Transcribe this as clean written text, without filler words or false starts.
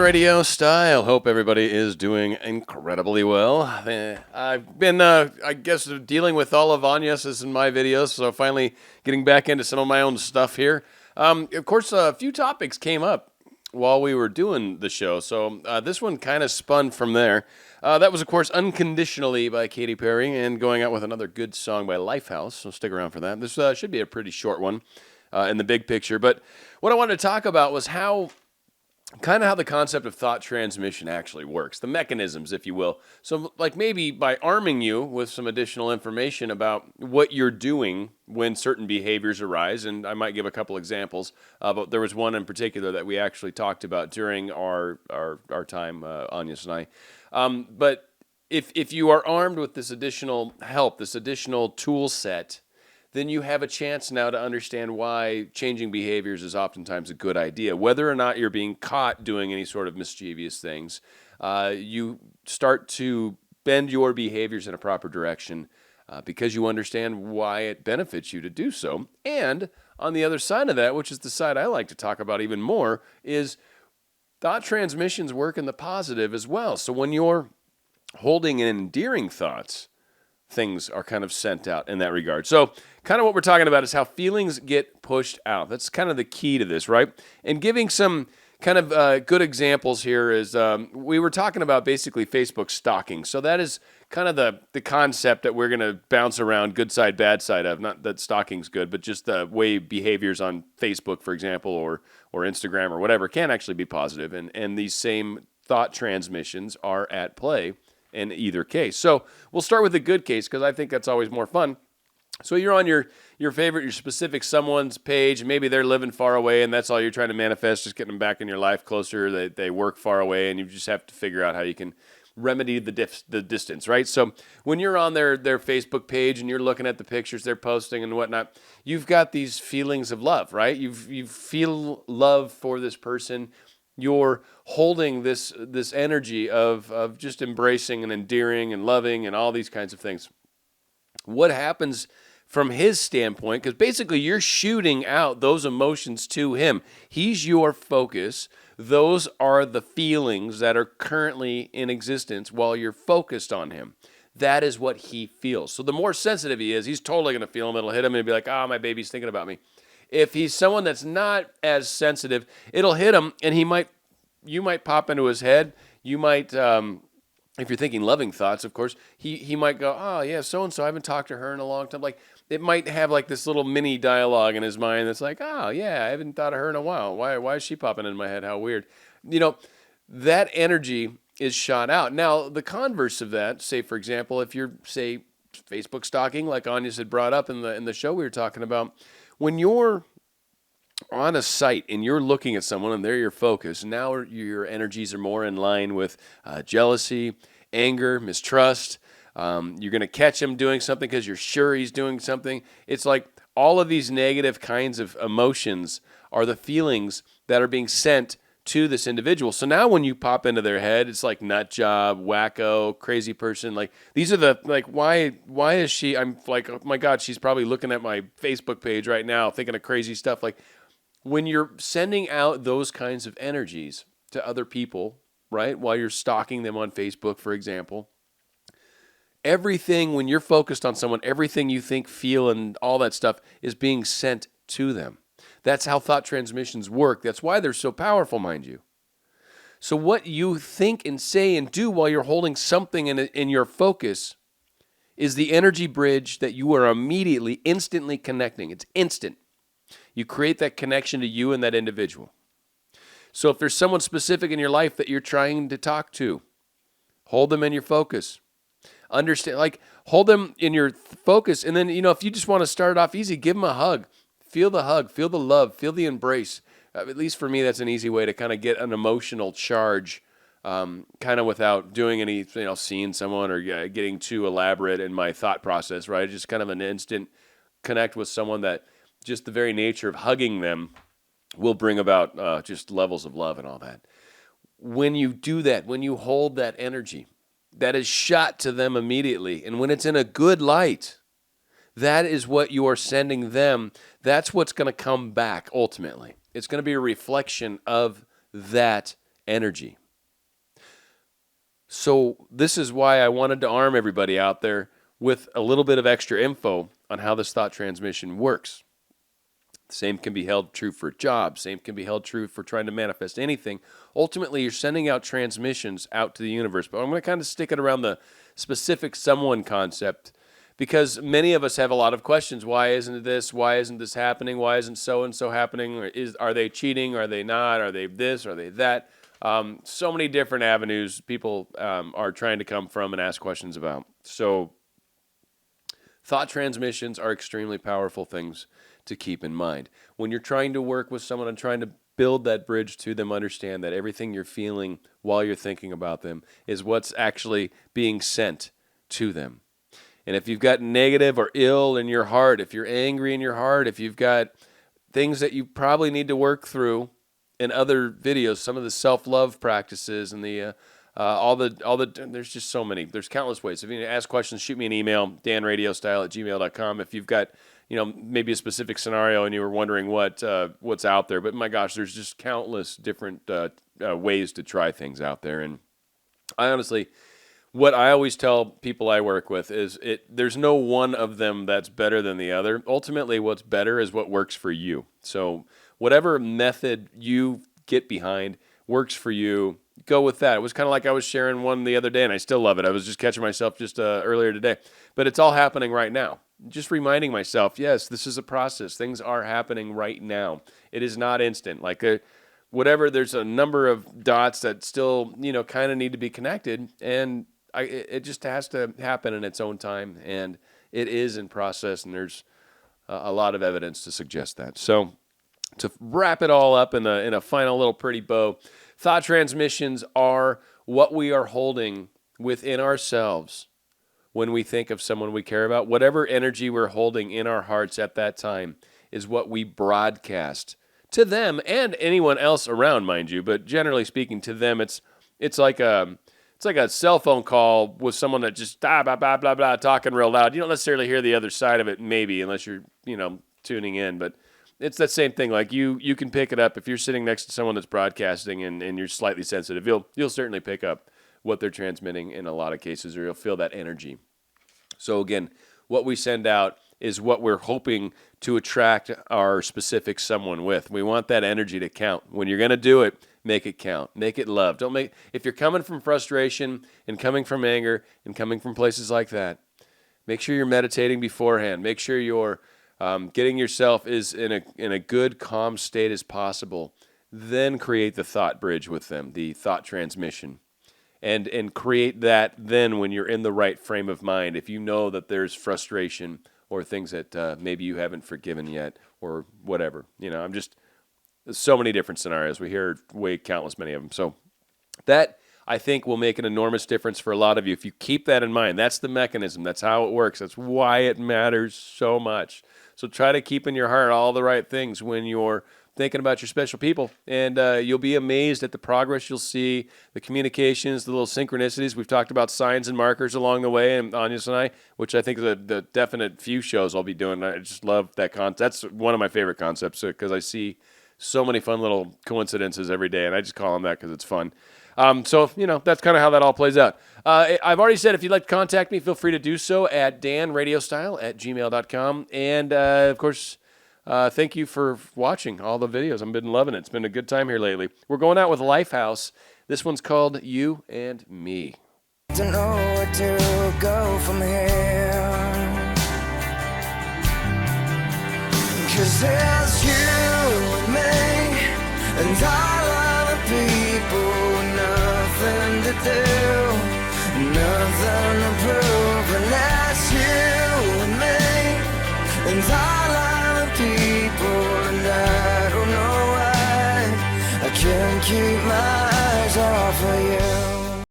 RadioStyle. Hope everybody is doing incredibly well. I've been, I guess, dealing with all of Anya's in my videos, so finally getting back into some of my own stuff here. Of course, a few topics came up while we were doing the show, so this one kind of spun from there. That was, of course, Unconditionally by Katy Perry, and going out with another good song by Lifehouse, so stick around for that. This should be a pretty short one in the big picture, but what I wanted to talk about was how the concept of thought transmission actually works, the mechanisms, if you will. So, like, maybe by arming you with some additional information about what you're doing when certain behaviors arise, and I might give a couple examples, but there was one in particular that we actually talked about during our time, Anya's and I. But if you are armed with this additional help, this additional tool set, then you have a chance now to understand why changing behaviors is oftentimes a good idea. Whether or not you're being caught doing any sort of mischievous things, you start to bend your behaviors in a proper direction because you understand why it benefits you to do so. And on the other side of that, which is the side I like to talk about even more, is thought transmissions work in the positive as well. So when you're holding and endearing thoughts, things are kind of sent out in that regard. So kind of what we're talking about is how feelings get pushed out. That's kind of the key to this, right? And giving some kind of good examples here is we were talking about basically Facebook stalking. So that is kind of the concept that we're going to bounce around good side, bad side of. Not that stalking's good, but just the way behaviors on Facebook, for example, or Instagram or whatever can actually be positive. And these same thought transmissions are at play in either case. So we'll start with the good case because I think that's always more fun. So you're on your favorite, your specific someone's page, and maybe they're living far away, and that's all you're trying to manifest, just getting them back in your life closer. They work far away, and you just have to figure out how you can remedy the distance, right? So when you're on their Facebook page and you're looking at the pictures they're posting and whatnot, you've got these feelings of love, right? You feel love for this person. You're holding this energy of just embracing and endearing and loving and all these kinds of things. What happens from his standpoint, because basically you're shooting out those emotions to him. He's your focus. Those are the feelings that are currently in existence while you're focused on him. That is what he feels. So the more sensitive he is, he's totally going to feel them. It'll hit him and be like, my baby's thinking about me. If he's someone that's not as sensitive, it'll hit him, and you might pop into his head. You might, if you're thinking loving thoughts, of course, he might go, oh yeah, so and so, I haven't talked to her in a long time. Like it might have like this little mini dialogue in his mind that's like, oh yeah, I haven't thought of her in a while. Why is she popping in my head? How weird. That energy is shot out. Now the converse of that, say for example, if you're Facebook stalking, like Anya had brought up in the show we were talking about. When you're on a site and you're looking at someone and they're your focus, now your energies are more in line with jealousy, anger, mistrust. You're going to catch him doing something because you're sure he's doing something. It's like all of these negative kinds of emotions are the feelings that are being sent to this individual. So now when you pop into their head, it's like nut job, wacko, crazy person. Like these are why is she, I'm like, oh my God, she's probably looking at my Facebook page right now thinking of crazy stuff. Like when you're sending out those kinds of energies to other people, right, while you're stalking them on Facebook, for example, everything, when you're focused on someone, everything you think, feel, and all that stuff is being sent to them. That's how thought transmissions work. That's why they're so powerful, mind you. So what you think and say and do while you're holding something in your focus is the energy bridge that you are immediately, instantly connecting. It's instant. You create that connection to you and that individual. So if there's someone specific in your life that you're trying to talk to, hold them in your focus. Understand, hold them in your focus. And then, if you just want to start it off easy, give them a hug. Feel the hug, feel the love, feel the embrace. At least for me, that's an easy way to kind of get an emotional charge, kind of without doing any, seeing someone or getting too elaborate in my thought process, right? Just kind of an instant connect with someone that just the very nature of hugging them will bring about just levels of love and all that. When you do that, when you hold that energy, that is shot to them immediately. And when it's in a good light, that is what you are sending them. That's what's going to come back ultimately. It's going to be a reflection of that energy. So this is why I wanted to arm everybody out there with a little bit of extra info on how this thought transmission works. Same can be held true for jobs. Same can be held true for trying to manifest anything. Ultimately, you're sending out transmissions out to the universe. But I'm going to kind of stick it around the specific someone concept because many of us have a lot of questions. Why isn't this? Why isn't this happening? Why isn't so-and-so happening? Or are they cheating? Are they not? Are they this? Are they that? So many different avenues people are trying to come from and ask questions about. So thought transmissions are extremely powerful things to keep in mind. When you're trying to work with someone and trying to build that bridge to them, understand that everything you're feeling while you're thinking about them is what's actually being sent to them. And if you've got negative or ill in your heart, if you're angry in your heart, if you've got things that you probably need to work through in other videos, some of the self-love practices and the there's just so many. There's countless ways. If you need to ask questions, shoot me an email, danradiostyle@gmail.com. If you've got maybe a specific scenario and you were wondering what's out there. But my gosh, there's just countless different ways to try things out there. And I honestly, what I always tell people I work with is there's no one of them that's better than the other. Ultimately, what's better is what works for you. So whatever method you get behind works for you, go with that. It was kind of like I was sharing one the other day, and I still love it. I was just catching myself just earlier today. But it's all happening right now. Just reminding myself, yes, this is a process. Things are happening right now. It is not instant. Like there's a number of dots that still, kind of need to be connected, and it just has to happen in its own time, and it is in process, and there's a lot of evidence to suggest that. So to wrap it all up in a final little pretty bow, thought transmissions are what we are holding within ourselves when we think of someone we care about. Whatever energy we're holding in our hearts at that time is what we broadcast to them and anyone else around, mind you. But generally speaking, to them, it's like a cell phone call with someone that just blah blah blah blah blah talking real loud. You don't necessarily hear the other side of it, maybe, unless you're tuning in. But it's that same thing. Like you can pick it up if you're sitting next to someone that's broadcasting and you're slightly sensitive. You'll certainly pick up what they're transmitting in a lot of cases, or you'll feel that energy. So again, what we send out is what we're hoping to attract our specific someone with. We want that energy to count. When you're going to do it, make it count. Make it love. If you're coming from frustration and coming from anger and coming from places like that, make sure you're meditating beforehand. Make sure you're getting yourself is in a good, calm state as possible. Then create the thought bridge with them, the thought transmission. And create that then when you're in the right frame of mind. If you know that there's frustration or things that maybe you haven't forgiven yet or whatever. There's so many different scenarios. We hear countless many of them. So that, I think, will make an enormous difference for a lot of you. If you keep that in mind, that's the mechanism. That's how it works. That's why it matters so much. So try to keep in your heart all the right things when you're thinking about your special people, and you'll be amazed at the progress you'll see, the communications, the little synchronicities. We've talked about signs and markers along the way, and Agnes and I, which I think is the definite few shows I'll be doing. I just love that concept. That's one of my favorite concepts because I see so many fun little coincidences every day, and I just call them that because it's fun. So that's kind of how that all plays out. I've already said if you'd like to contact me, feel free to do so at danradiostyle@gmail.com, and of course, thank you for watching all the videos. I've been loving it. It's been a good time here lately. We're going out with Lifehouse. This one's called You and Me. Don't know where to go from here, 'cause there's you and me and all other people, nothing to do, nothing to prove, and that's you and me and all other people, and I don't know why I can't keep my eyes off of you.